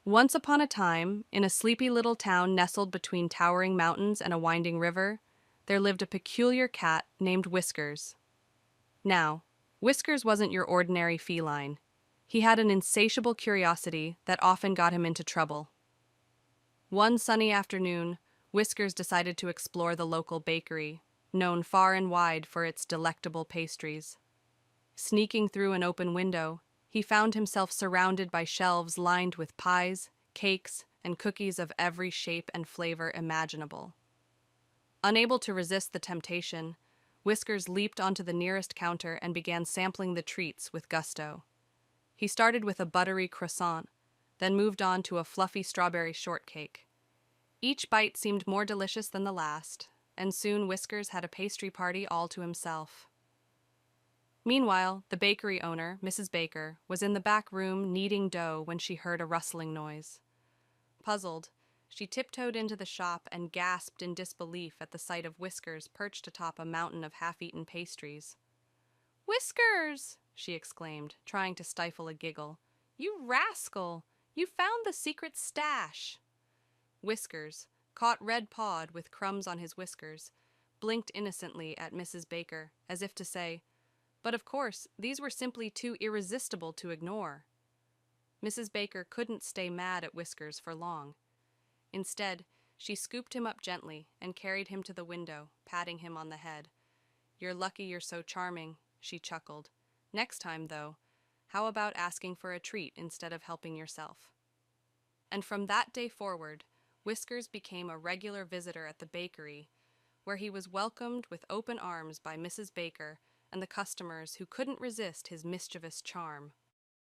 Once upon a time, in a sleepy little town nestled between towering mountains and a winding river, there lived a peculiar cat named Whiskers. Now, Whiskers wasn't your ordinary feline. He had an insatiable curiosity that often got him into trouble. One sunny afternoon, Whiskers decided to explore the local bakery, known far and wide for its delectable pastries. Sneaking through an open window, he found himself surrounded by shelves lined with pies, cakes, and cookies of every shape and flavor imaginable. Unable to resist the temptation, Whiskers leaped onto the nearest counter and began sampling the treats with gusto. He started with a buttery croissant, then moved on to a fluffy strawberry shortcake. Each bite seemed more delicious than the last, and soon Whiskers had a pastry party all to himself. Meanwhile, the bakery owner, Mrs. Baker, was in the back room kneading dough when she heard a rustling noise. Puzzled, she tiptoed into the shop and gasped in disbelief at the sight of Whiskers perched atop a mountain of half-eaten pastries. "Whiskers!" she exclaimed, trying to stifle a giggle. "You rascal! You found the secret stash!" Whiskers, caught red-pawed with crumbs on his whiskers, blinked innocently at Mrs. Baker, as if to say, but of course, these were simply too irresistible to ignore. Mrs. Baker couldn't stay mad at Whiskers for long. Instead, she scooped him up gently and carried him to the window, patting him on the head. "You're lucky you're so charming," she chuckled. "Next time, though, how about asking for a treat instead of helping yourself?" And from that day forward, Whiskers became a regular visitor at the bakery, where he was welcomed with open arms by Mrs. Baker and the customers who couldn't resist his mischievous charm.